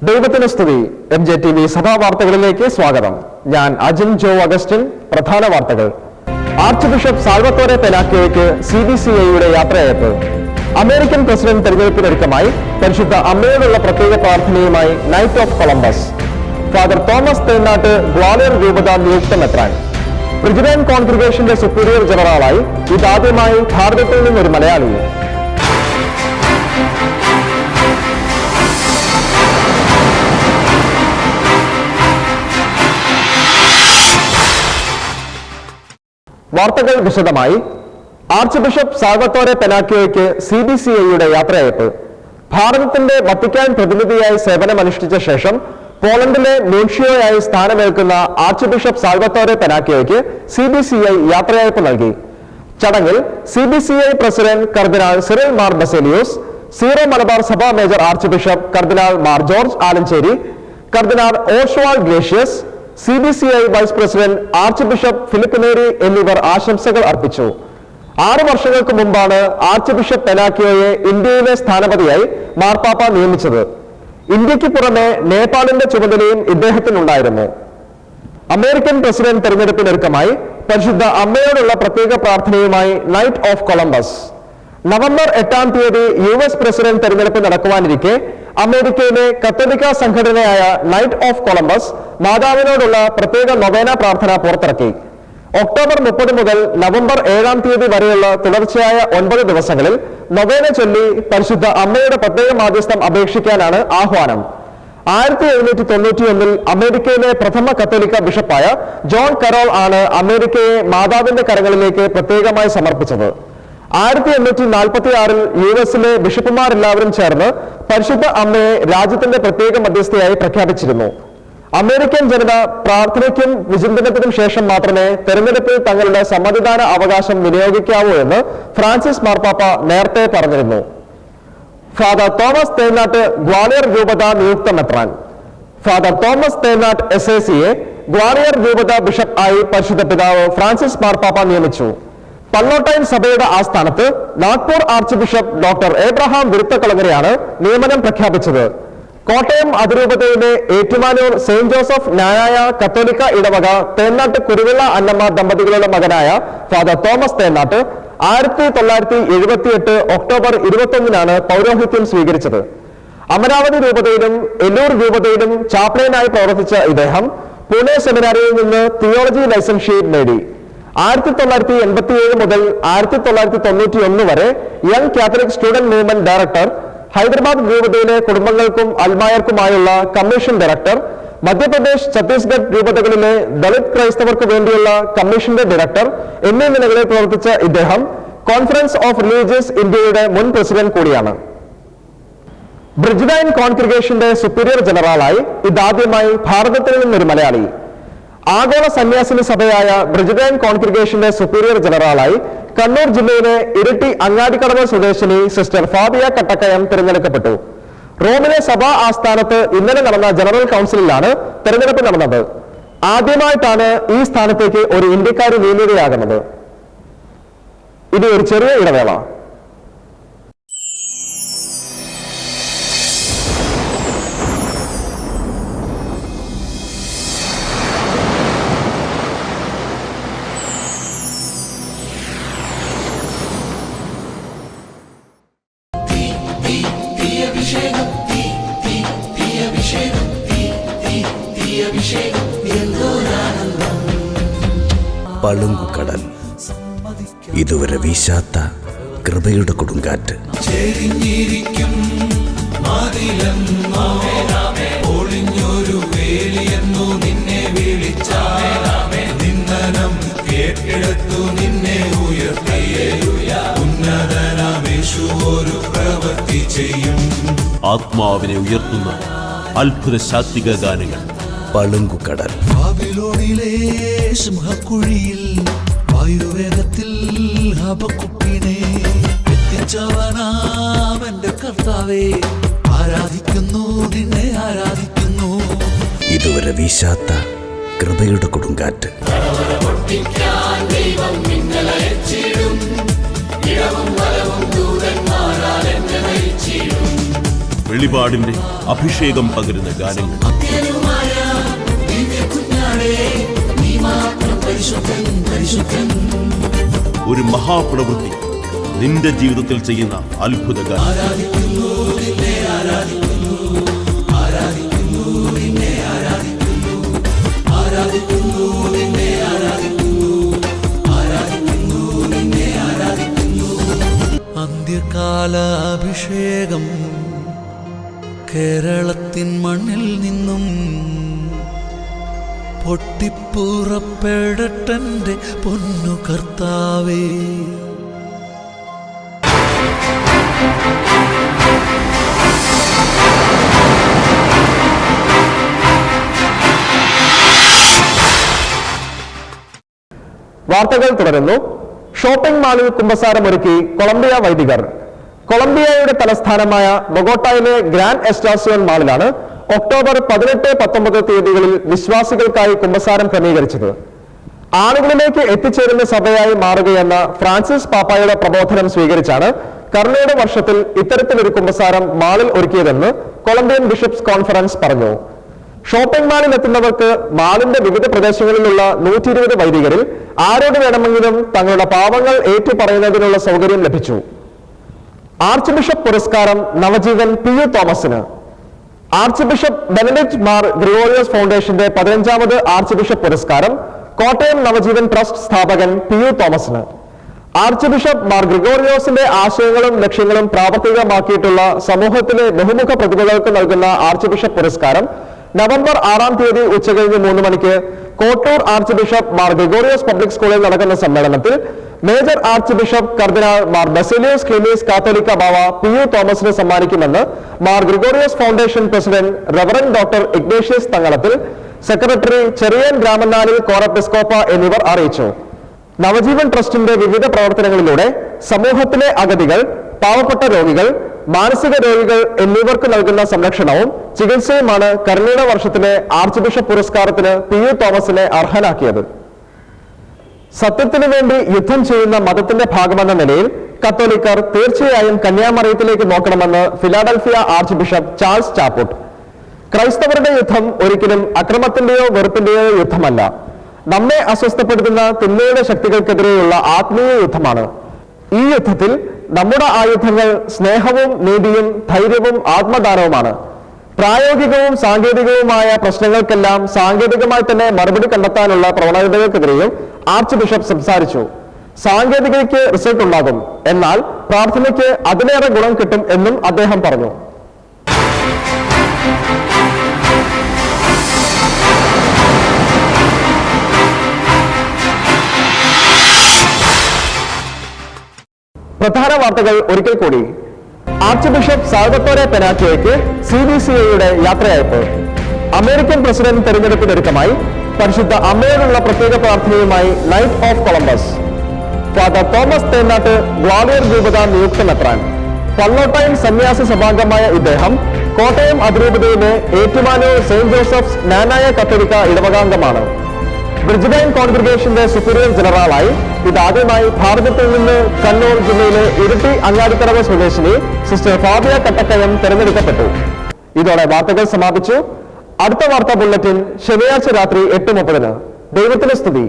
ദൈവത്തിന് സ്തുതി. MJTV സഭാ വാർത്തകളിലേക്ക് സ്വാഗതം. ഞാൻ അജിൻ ജോ അഗസ്റ്റിൻ. പ്രധാന വാർത്തകൾ. ആർച്ച് ബിഷപ്പ് സാൽവത്തോരെ പെനാക്കിയോയ്ക്ക് CBCIയുടെ യാത്രയയപ്പ്. അമേരിക്കൻ പ്രസിഡന്റ് തെരഞ്ഞെടുപ്പിനൊരുക്കമായി പരിശുദ്ധ അമ്മയോടുള്ള പ്രത്യേക പ്രാർത്ഥനയുമായി knight of Columbus. Father Thomas Thennatt Gwalior രൂപത നിയുക്ത മെത്രാൻ. പ്രസിഡന്റ് കോൺഗ്രിഗേഷന്റെ സുപ്പീരിയർ ജനറലായി ഇതാദ്യമായി ഭാരതത്തിൽ നിന്നൊരു മലയാളി. വാർത്തകൾ വിശദമായി. ആർച്ച് ബിഷപ്പ് സാൽവത്തോരെ പെനാക്കിയോയ്ക്ക് CBCIയുടെ യാത്രയയപ്പ്. ഭാരതത്തിന്റെ വത്തിക്കാൻ പ്രതിനിധിയായി സേവനമനുഷ്ഠിച്ച ശേഷം പോളണ്ടിലെ നൂൻഷിയോയായി സ്ഥാനമേൽക്കുന്ന ആർച്ച് ബിഷപ്പ് സാൽവത്തോരെ പെനാക്കിയോയ്ക്ക് CBCI യാത്രയയപ്പ് നൽകി. ചടങ്ങിൽ CBCI പ്രസിഡന്റ് കർദിനാൾ സിറിൽ മാർ ബസേലിയോസ്, സീറോ മലബാർ സഭാ മേജർ ആർച്ച് ബിഷപ്പ് കർദിനാൾ മാർ ജോർജ് ആലഞ്ചേരി, കർദിനാൾ Oswald Gracias, CBCI vice president archbishop Philip Neri എന്നിവർ ആശംസകൾ അർപ്പിച്ചു. 6 വർഷങ്ങൾക്ക് മുമ്പാണ് ആർച്ച് ബിഷപ്പ് പെനാക്കിയോയെ ഇന്ത്യയിലെ സ്ഥാനപതിയായി മാർപ്പാപ്പ നിയമിച്ചത്. ഇന്ത്യക്ക് പുറമെ നേപ്പാളിന്റെ ചുമതലയും ഇദ്ദേഹത്തിനുണ്ടായിരുന്നു. അമേരിക്കൻ പ്രസിഡന്റ് തെരഞ്ഞെടുപ്പിനൊരുക്കമായി പരിശുദ്ധ അമ്മയോടുള്ള പ്രത്യേക പ്രാർത്ഥനയുമായി നൈറ്റ് ഓഫ് കൊളംബസ്. നവംബർ 8-ാം തീയതി US പ്രസിഡന്റ് തെരഞ്ഞെടുപ്പ് നടക്കുവാനിരിക്കെ അമേരിക്കയിലെ കത്തോലിക്ക സംഘടനയായ നൈറ്റ് ഓഫ് കൊളംബസ് മാതാവിനോടുള്ള പ്രത്യേക നൊവേന പ്രാർത്ഥന പുറത്തിറക്കി. ഒക്ടോബർ 30 മുതൽ നവംബർ 7-ാം തീയതി വരെയുള്ള തുടർച്ചയായ 9 ദിവസങ്ങളിൽ നൊവേന ചൊല്ലി പരിശുദ്ധ അമ്മയുടെ പ്രത്യേക മാധ്യസ്ഥം അപേക്ഷിക്കാനാണ് ആഹ്വാനം. 1791 അമേരിക്കയിലെ പ്രഥമ കത്തോലിക്ക ബിഷപ്പായ ജോൺ കരോൾ ആണ് അമേരിക്കയെ മാതാവിന്റെ കരങ്ങളിലേക്ക് പ്രത്യേകമായി സമർപ്പിച്ചത്. 1846 US-ലെ ബിഷപ്പുമാരെല്ലാവരും ചേർന്ന് പരിശുദ്ധ അമ്മയെ രാജ്യത്തിന്റെ പ്രത്യേക മധ്യസ്ഥയായി പ്രഖ്യാപിച്ചിരുന്നു. അമേരിക്കൻ ജനത പ്രാർത്ഥനയ്ക്കും വിചിന്തനത്തിനും ശേഷം മാത്രമേ തെരഞ്ഞെടുപ്പിൽ തങ്ങളുടെ സമ്മതിദാന അവകാശം വിനിയോഗിക്കാവൂ എന്ന് ഫ്രാൻസിസ് മാർപ്പാപ്പ നേരത്തെ പറഞ്ഞിരുന്നു. ഫാദർ തോമസ് തേന്നാട്ട് ഗ്വാളിയർ രൂപത നിയുക്ത മെത്രാൻ. ഫാദർ തോമസ് തേന്നാട്ട് SACയെ ഗ്വാളിയർ രൂപത ബിഷപ്പ് ആയി പരിശുദ്ധ പിതാവ് ഫ്രാൻസിസ് മാർപ്പാപ്പ നിയമിച്ചു. പള്ളോട്ടൈൻ സഭയുടെ ആസ്ഥാനത്ത് Nagpur archbishop doctor Abraham വിരുത്തക്കുളങ്ങരയാണ് നിയമനം പ്രഖ്യാപിച്ചത്. കോട്ടയം അതിരൂപതയിലെ ഏറ്റുമാനൂർ സെയിന്റ് ജോസഫ് ന്യായായ കത്തോലിക്ക ഇടവക തേന്നാട്ട് കുരുവിള അന്നമ്മ ദമ്പതികളുടെ മകനായ ഫാദർ തോമസ് തേന്നാട്ട് 1978 ഒക്ടോബർ 21-നാണ് പൗരോഹിത്യം സ്വീകരിച്ചത്. അമരാവതി രൂപതയിലും എല്ലൂർ രൂപതയിലും ചാപ്ലൈനായി പ്രവർത്തിച്ച ഇദ്ദേഹം പൂനെ സെമിനാരിയിൽ നിന്ന് തിയോളജി ലൈസൻഷിപ്പ് നേടി. 1987 മുതൽ 1991 വരെ young Catholic student movement director, Hyderabad രൂപതയിലെ കുടുംബങ്ങൾക്കും അൽമായർക്കുമായുള്ള കമ്മീഷൻ ഡയറക്ടർ, മധ്യപ്രദേശ് ഛത്തീസ്ഗഡ് രൂപതകളിലെ ദളിത് ക്രൈസ്തവർക്ക് വേണ്ടിയുള്ള കമ്മീഷന്റെ ഡയറക്ടർ എന്നീ നിലകളിൽ പ്രവർത്തിച്ച ഇദ്ദേഹം കോൺഫറൻസ് ഓഫ് റിലീജിയസ് ഇന്ത്യയുടെ മുൻ പ്രസിഡന്റ് കൂടിയാണ്. ബ്രിജ്ലൈൻ കോൺഗ്രിഗേഷന്റെ സുപ്പീരിയർ ജനറലായി ഇതാദ്യമായി ഭാരതത്തിൽ നിന്നൊരു മലയാളി. ആഗോള സന്യാസിനി സഭയായ ബ്രിജ്ലൈൻ കോൺഗ്രിഗേഷന്റെ സുപ്പീരിയർ ജനറലായി കണ്ണൂർ ജില്ലയിലെ ഇരിട്ടി അങ്ങാടിക്കടവ് സ്വദേശിനി സിസ്റ്റർ ഫാബിയ കട്ടക്കയം തിരഞ്ഞെടുക്കപ്പെട്ടു. റോമിലെ സഭാ ആസ്ഥാനത്ത് ഇന്നലെ നടന്ന ജനറൽ കൗൺസിലിലാണ് തെരഞ്ഞെടുപ്പ് നടന്നത്. ആദ്യമായിട്ടാണ് ഈ സ്ഥാനത്തേക്ക് ഒരു ഇന്ത്യക്കാരി നിയമിതയാകുന്നത്. ഇനി ഒരു ചെറിയ ഇടവേള. പളുങ്കുകടൽ, ഇതുവരെ വീശാത്ത കൃപയുടെ കൊടുങ്കാറ്റ്. ആത്മാവിനെ ഉയർത്തുന്ന അത്ഭുത ശാസ്ത്രിക ഗാനങ്ങൾ. പളുങ്കുകടൽ. ബാബിലോണിലെ സിംഹക്കുഴിയിൽ വായുവേഗത്തിൽ ഹബക്കുക്കിനെ എത്തിച്ചവനാം എന്റെ കർത്താവേ, ആരാധിക്കുന്നു നിന്നെ ആരാധിക്കുന്നു. ഇതുവരെ വീശാത്ത കൃപയുടെ കൊടുങ്കാറ്റ്. വെളിപാടിന്റെ അഭിഷേകം പകരുന്ന ഗാനങ്ങൾ. അത്യനുമായ ദിവ്യകുഞ്ഞാടേ, നീ മാത്രം പരിശുദ്ധൻ പരിശുദ്ധൻ. ഒരു മഹാപ്രവൃത്തി നിന്റെ ജീവിതത്തിൽ ചെയ്യുന്ന അത്ഭുത ഗാനം. ആരാധിക്കുന്നു നിന്നെ, ആരാധിക്കുന്നു, ആരാധിക്കുന്നു നിന്നെ, ആരാധിക്കുന്നു, ആരാധിക്കുന്നു നിന്നെ, ആരാധിക്കുന്നു, ആരാധിക്കുന്നു നിന്നെ, ആരാധിക്കുന്നു. അന്ത്യകാല അഭിഷേകം കേരളത്തിൻ മണ്ണിൽ നിന്നും പൊട്ടിപ്പുറപ്പെടട്ടെന്റെ പൊന്നു കർത്താവേ. വാർത്തകൾ തുടരുന്നു. ഷോപ്പിംഗ് മാളിൽ കുമ്പസാരം ഒരുക്കി കൊളംബിയ വൈദികർ. കൊളംബിയയുടെ തലസ്ഥാനമായ ബൊഗോട്ടയിലെ ഗ്രാൻഡ് എസ്റ്റാസിയോൺ മാളിലാണ് ഒക്ടോബർ 18-19 തീയതികളിൽ വിശ്വാസികൾക്കായി കുമ്പസാരം ക്രമീകരിച്ചത്. ആളുകളിലേക്ക് എത്തിച്ചേരുന്ന സഭയായി മാറുകയെന്ന ഫ്രാൻസിസ് പാപ്പായുടെ പ്രബോധനം സ്വീകരിച്ചാണ് കർണയുടെ വർഷത്തിൽ ഇത്തരത്തിലൊരു കുമ്പസാരം മാളിൽ ഒരുക്കിയതെന്ന് കൊളംബിയൻ ബിഷപ്സ് കോൺഫറൻസ് പറഞ്ഞു. ഷോപ്പിംഗ് മാളിൽ എത്തുന്നവർക്ക് മാളിന്റെ വിവിധ പ്രദേശങ്ങളിലുള്ള 120 വൈദികരിൽ ആരോട് വേണമെങ്കിലും തങ്ങളുടെ പാവങ്ങൾ ഏറ്റുപറയുന്നതിനുള്ള സൗകര്യം ലഭിച്ചു. ആർച്ച് ബിഷപ്പ് പുരസ്കാരം നവജീവൻ PU തോമസിന്. Archbishop Benedict Mar Gregorios ഫൗണ്ടേഷന്റെ 15ാമത് ആർച്ച് ബിഷപ്പ് പുരസ്കാരം കോട്ടയം നവജീവൻ ട്രസ്റ്റ് സ്ഥാപകൻ PU തോമസിന്. ആർച്ച് ബിഷപ്പ് മാർ ഗ്രിഗോറിയോസിന്റെ ആശയങ്ങളും ലക്ഷ്യങ്ങളും പ്രാവർത്തികമാക്കിയിട്ടുള്ള സമൂഹത്തിലെ ബഹുമുഖ പ്രതിഭകൾക്ക് നൽകുന്ന ആർച്ച് ബിഷപ്പ് പുരസ്കാരം നവംബർ 6-ാം തീയതി ഉച്ചകഴിഞ്ഞ് 3 മണിക്ക് Kottoor archbishop Mar Gregorios public സ്കൂളിൽ നടക്കുന്ന സമ്മേളനത്തിൽ മേജർ ആർച്ച് ബിഷപ്പ് കർദിനാൾ മാർ ബസേലിയോസ് ക്ലീമീസ് കാത്തോലിക്ക ബാവ PU തോമസിന് സമ്മാനിക്കുമെന്ന് മാർ ഗ്രിഗോറിയോസ് ഫൗണ്ടേഷൻ president reverend doctor Ignatius Thangalathil, secretary Cherian ഗ്രാമനാലിൽ Corepiscopa എന്നിവർ അറിയിച്ചു. നവജീവൻ ട്രസ്റ്റിന്റെ വിവിധ പ്രവർത്തനങ്ങളിലൂടെ സമൂഹത്തിലെ അഗതികൾ, പാവപ്പെട്ട രോഗികൾ, മാനസിക രോഗികൾ എന്നിവർക്ക് നൽകുന്ന സംരക്ഷണവും ചികിത്സയുമാണ് കർണയുടെ വർഷത്തിലെ ആർച്ച് ബിഷപ്പ് പുരസ്കാരത്തിന് PU തോമസിനെ അർഹനാക്കിയത്. സത്യത്തിനു വേണ്ടി യുദ്ധം ചെയ്യുന്ന മതത്തിന്റെ ഭാഗമെന്ന നിലയിൽ കത്തോലിക്കർ തീർച്ചയായും കന്യാമറിയത്തിലേക്ക് നോക്കണമെന്ന് ഫിലാഡൽഫിയ ആർച്ച് ബിഷപ്പ് ചാൾസ് ചാപ്പുട്ട്. ക്രൈസ്തവരുടെ യുദ്ധം ഒരിക്കലും അക്രമത്തിന്റെയോ വെറുപ്പിന്റെയോ യുദ്ധമല്ല. നമ്മെ അസ്വസ്ഥപ്പെടുത്തുന്ന തിന്മയുടെ ശക്തികൾക്കെതിരെയുള്ള ആത്മീയ യുദ്ധമാണ്. ഈ യുദ്ധത്തിൽ നമ്മുടെ ആയുധങ്ങൾ സ്നേഹവും നീതിയും ധൈര്യവും ആത്മദാനവുമാണ്. പ്രായോഗികവും സാങ്കേതികവുമായ പ്രശ്നങ്ങൾക്കെല്ലാം സാങ്കേതികമായി തന്നെ മറുപടി കണ്ടെത്താനുള്ള പ്രവണതകൾക്കെതിരെയും ആർച്ച് ബിഷപ്പ് സംസാരിച്ചു. സാങ്കേതികതയ്ക്ക് റിസൾട്ട് ഉണ്ടാകും, എന്നാൽ പ്രാർത്ഥനയ്ക്ക് അതിലേറെ ഗുണം കിട്ടും എന്നും അദ്ദേഹം പറഞ്ഞു. പ്രധാന വാർത്തകൾ ഒരിക്കൽ കൂടി. ആർച്ച് ബിഷപ്പ് സാൽവത്തോരെ പെനാക്കോയ്ക്ക് CBCIയുടെ യാത്രയയപ്പ്. അമേരിക്കൻ പ്രസിഡന്റ് തെരഞ്ഞെടുപ്പിനൊരുക്കമായി പരിശുദ്ധ അമ്മയോടുള്ള പ്രത്യേക പ്രാർത്ഥനയുമായി knight of Columbus. Father Thomas Thennatt Gwalior രൂപത നിയുക്ത മെത്രാൻ. പള്ളോട്ടയം സന്യാസി സഭാംഗമായ ഇദ്ദേഹം കോട്ടയം അതിരൂപതയിലെ ഏറ്റുമാനൂർ സെന്റ് ജോസഫ്സ് നാനായ കത്തോലിക്ക ഇടവകാംഗമാണ്. ബ്രിജ്ബെയിൻ കോൺഗ്രിഗേഷന്റെ സുപ്പീരിയർ ജനറലായി ഇതാദ്യമായി ഭാരതത്തിൽ നിന്ന് കണ്ണൂർ ജില്ലയിലെ ഇരിട്ടി അങ്ങാടിക്കടവ് സ്വദേശിനി സിസ്റ്റർ ഫാബിയ കട്ടക്കയം തെരഞ്ഞെടുക്കപ്പെട്ടു. ഇതോടെ വാർത്തകൾ സമാപിച്ചു. അടുത്ത വാർത്താ ബുള്ളറ്റിൻ ശനിയാഴ്ച രാത്രി 8:30. ദൈവത്തിന് സ്തുതി.